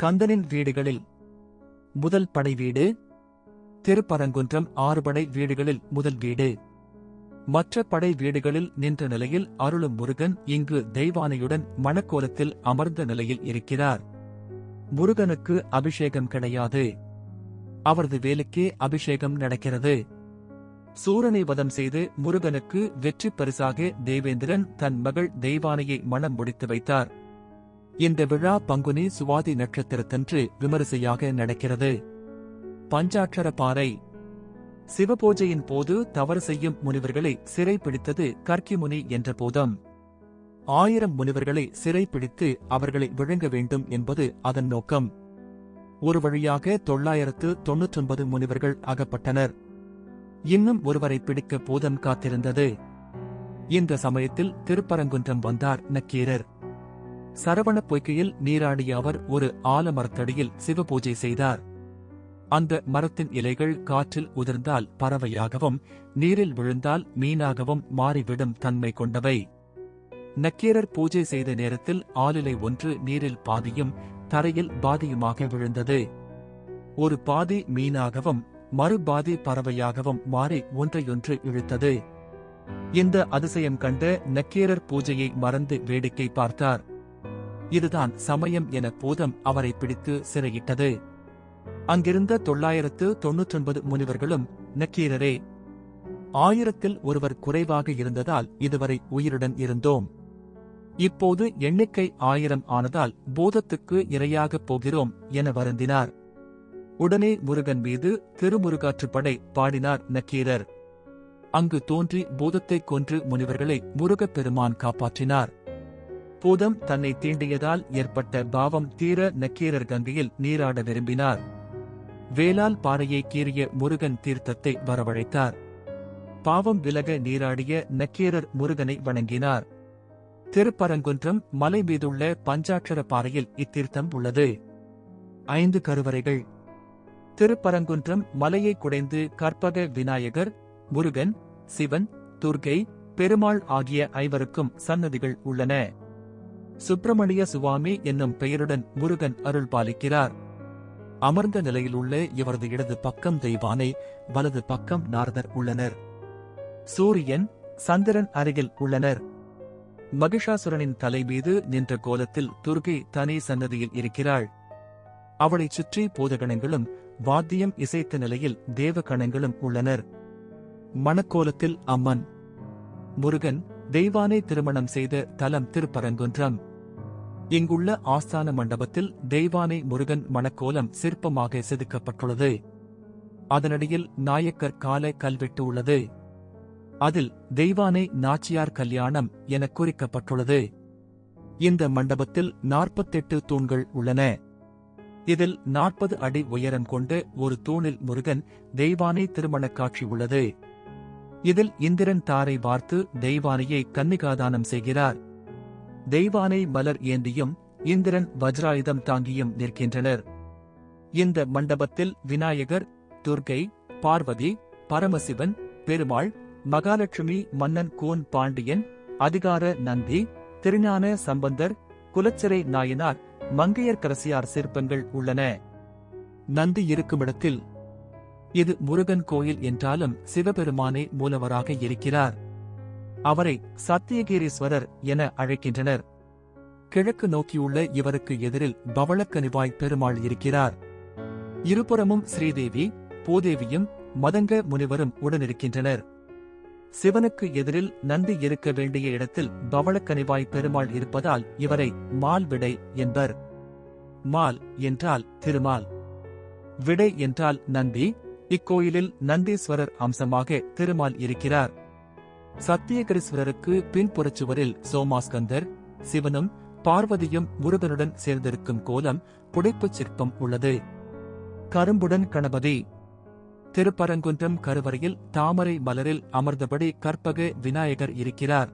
கந்தனின் வீடுகளில் முதல் படை வீடு. திருப்பரங்குன்றம் 6 படை வீடுகளில் முதல் வீடு. மற்ற படை வீடுகளில் நின்ற நிலையில் அருளும் முருகன் இங்கு தெய்வானையுடன் மணக்கோலத்தில் அமர்ந்த நிலையில் இருக்கிறார். முருகனுக்கு அபிஷேகம் கிடையாது. அவரது வேலுக்கே அபிஷேகம் நடக்கிறது. சூரனை வதம் செய்து முருகனுக்கு வெற்றி பரிசாக தேவேந்திரன் தன் மகள் தெய்வானையை மணம் முடித்து வைத்தார். இந்த விழா பங்குனி சுவாதி நட்சத்திரத்தன்று விமரிசையாக நடக்கிறது. பஞ்சாட்சர பாறை. சிவபூஜையின் போது தவறு செய்யும் முனிவர்களை சிறை பிடித்தது கர்க்கிமுனி என்ற பூதம். 1000 முனிவர்களை சிறை பிடித்து அவர்களை விழுங்க வேண்டும் என்பது அதன் நோக்கம். ஒரு வழியாக 999 முனிவர்கள் அகப்பட்டனர். இன்னும் ஒருவரை பிடிக்க பூதம் காத்திருந்தது. இந்த சமயத்தில் திருப்பரங்குன்றம் வந்தார் நக்கீரர். சரவண பொய்கையில் நீராடிய அவர் ஒரு ஆலமரத்தடியில் சிவபூஜை செய்தார். அந்த மரத்தின் இலைகள் காற்றில் உதிர்ந்தால் பறவையாகவும் நீரில் விழுந்தால் மீனாகவும் மாறிவிடும் தன்மை கொண்டவை. நக்கீரர் பூஜை செய்த நேரத்தில் ஆலிலை ஒன்று நீரில் பாதியும் தரையில் பாதியுமாக விழுந்தது. ஒரு பாதி மீனாகவும் மறுபாதி பறவையாகவும் மாறி ஒன்றையொன்று இழுத்தது. இந்த அதிசயம் கண்ட நக்கீரர் பூஜையை மறந்து வேடிக்கை பார்த்தார். இதுதான் சமயம் என பூதம் அவரை பிடித்து சிறையிட்டது. அங்கிருந்த 999 முனிவர்களும் நக்கீரரே, 1000-ல் ஒருவர் குறைவாக இருந்ததால் இதுவரை உயிருடன் இருந்தோம். இப்போது எண்ணிக்கை 1000 ஆனதால் பூதத்துக்கு இரையாகப் போகிறோம் என வருந்தினார். உடனே முருகன் மீது திருமுருகாற்றுப்படை பாடினார் நக்கீரர். அங்கு தோன்றி பூதத்தைக் கொன்று முனிவர்களை முருகப்பெருமான் காப்பாற்றினார். பூதம் தன்னை தீண்டியதால் ஏற்பட்ட பாவம் தீர நக்கீரர் கங்கையில் நீராட விரும்பினார். வேலால் பாறையை கீறிய முருகன் தீர்த்தத்தை வரவழைத்தார். பாவம் விலக நீராடிய நக்கீரர் முருகனை வணங்கினார். திருப்பரங்குன்றம் மலை மீதுள்ள பஞ்சாட்சர பாறையில் இத்தீர்த்தம் உள்ளது. 5 கருவறைகள். திருப்பரங்குன்றம் மலையை குடைந்து கற்பக விநாயகர், முருகன், சிவன், துர்க்கை, பெருமாள் ஆகிய 5வருக்கும் சன்னதிகள் உள்ளன. சுப்பிரமணிய சுவாமி என்னும் பெயருடன் முருகன் அருள் பாலிக்கிறார். அமர்ந்த நிலையிலுள்ள இவரது இடது பக்கம் தெய்வானை, வலது பக்கம் நாரதர் உள்ளனர். சூரியன், சந்திரன் அருகில் உள்ளனர். மகிஷாசுரனின் தலை மீது நின்ற கோலத்தில் துர்க்கை தனி சன்னதியில் இருக்கிறாள். அவளைச் சுற்றி பூதகணங்களும் வாத்தியம் இசைத்த நிலையில் தேவகணங்களும் உள்ளனர். மணக்கோலத்தில் அம்மன். முருகன் தெய்வானை திருமணம் செய்த தலம் திருப்பரங்குன்றம். இங்குள்ள ஆஸ்தான மண்டபத்தில் தெய்வானை முருகன் மணக்கோலம் சிற்பமாக செதுக்கப்பட்டுள்ளது. அதனடியில் நாயக்கர் கால கல்வெட்டு உள்ளது. அதில் தெய்வானை நாச்சியார் கல்யாணம் என குறிக்கப்பட்டுள்ளது. இந்த மண்டபத்தில் 48 தூண்கள் உள்ளன. இதில் 40 அடி உயரம் கொண்ட ஒரு தூணில் முருகன் தெய்வானை திருமணக் காட்சி உள்ளது. இதில் இந்திரன் தாரை வார்த்து தெய்வானையை கன்னிகாதானம் செய்கிறார். தெய்வானை மலர் ஏந்தியும் இந்திரன் வஜ்ராயுதம் தாங்கியும் நிற்கின்றனர். இந்த மண்டபத்தில் விநாயகர், துர்க்கை, பார்வதி, பரமசிவன், பெருமாள், மகாலட்சுமி, மன்னன் கூன் பாண்டியன், அதிகார நந்தி, திருஞான சம்பந்தர், குலச்சிறை நாயனார், மங்கையர்க்கரசியார் சிற்பங்கள் உள்ளன. நந்தி இருக்குமிடத்தில். இது முருகன் கோயில் என்றாலும் சிவபெருமானே மூலவராக இருக்கிறார். அவரை சத்தியகிரீஸ்வரர் என அழைக்கின்றனர். கிழக்கு நோக்கியுள்ள இவருக்கு எதிரில் பவளக்கனிவாய் பெருமாள் இருக்கிறார். இருபுறமும் ஸ்ரீதேவி, பூதேவியும் மதங்க முனிவரும் உடனிருக்கின்றனர். சிவனுக்கு எதிரில் நந்தி இருக்க வேண்டிய இடத்தில் பவளக்கனிவாய் பெருமாள் இருப்பதால் இவரை மால் விடை என்பர். மால் என்றால் திருமால், விடை என்றால் நந்தி. இக்கோயிலில் நந்தீஸ்வரர் அம்சமாக திருமால் இருக்கிறார். சத்தியகிரீஸ்வரருக்கு பின்புறச்சுவரில் சோமாஸ்கந்தர், சிவனும் பார்வதியும் முருகனுடன் சேர்ந்திருக்கும் கோலம் புடைப்புச் சிற்பம் உள்ளது. கரும்புடன் கணபதி. திருப்பரங்குன்றம் கருவறையில் தாமரை மலரில் அமர்ந்தபடி கற்பக விநாயகர் இருக்கிறார்.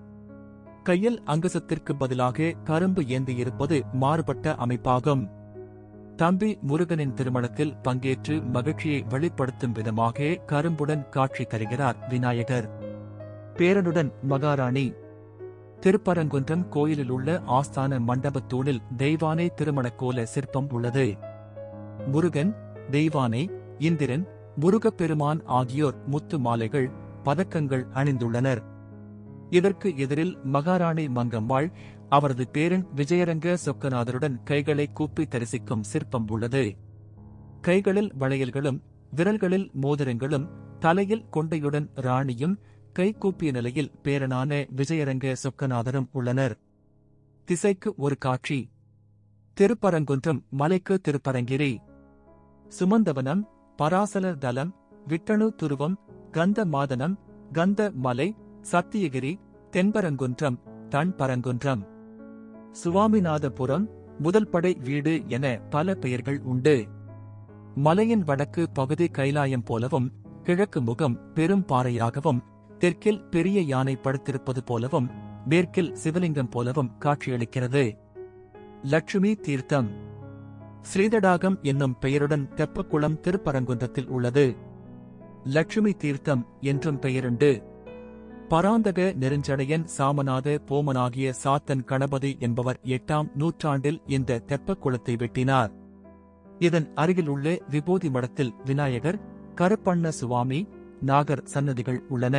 கையில் அங்குசத்திற்கு பதிலாக கரும்பு ஏந்தியிருப்பது மாறுபட்ட அமைப்பாகும். தம்பி முருகனின் திருமணத்தில் பங்கேற்று மகிழ்ச்சியை வெளிப்படுத்தும் விதமாக கரும்புடன் காட்சி தருகிறார் விநாயகர். பேரனுடன் மகாராணி. திருப்பரங்குன்றம் கோயிலில் உள்ள ஆஸ்தான மண்டபத் தூணில் தெய்வானை திருமணக் கோல சிற்பம் உள்ளது. முருகன், தெய்வானை, இந்திரன், முருகப்பெருமான் ஆகியோர் முத்து மாலைகள், பதக்கங்கள் அணிந்துள்ளனர். இதற்கு எதிரில் மகாராணி மங்கம்மாள், அவரது பேரன் விஜயரங்க சொக்கநாதருடன் கைகளை கூப்பி தரிசிக்கும் சிற்பம் உள்ளது. கைகளில் வளையல்களும் விரல்களில் மோதிரங்களும் தலையில் கொண்டையுடன் ராணியும் கைகூப்பிய நிலையில் பேரனான விஜயரங்க சொக்கநாதரும் உள்ளனர். திசைக்கு ஒரு காட்சி. திருப்பரங்குன்றம் மலைக்கு திருப்பரங்கிரி, சுமந்தவனம், பராசலர் தலம், விட்டணு துருவம், கந்த மாதனம், கந்த மலை, சத்தியகிரி, தென்பரங்குன்றம், தன்பரங்குன்றம், சுவாமிநாதபுரம், முதல் படை வீடு என பல பெயர்கள் உண்டு. மலையின் வடக்கு பகுதி கைலாயம் போலவும், கிழக்கு முகம் பெரும் பாறையாகவும், தெற்கில் பெரிய யானை படுத்திருப்பது போலவும், மேற்கில் சிவலிங்கம் போலவும் காட்சியளிக்கிறது. லட்சுமி தீர்த்தம் ஸ்ரீதடாகம் என்னும் பெயருடன் தெப்பக்குளம் திருப்பரங்குன்றத்தில் உள்ளது. லட்சுமி தீர்த்தம் என்றும் பெயருண்டு. பராந்தக நெருஞ்சடையன் சாமநாத போமனாகிய சாத்தன் கணபதி என்பவர் 8ஆம் நூற்றாண்டில் இந்த தெப்பக்குளத்தை வெட்டினார். இதன் அருகில் உள்ள விபூதி மடத்தில் விநாயகர், கருப்பண்ண சுவாமி, நாகர் சன்னதிகள் உள்ளன.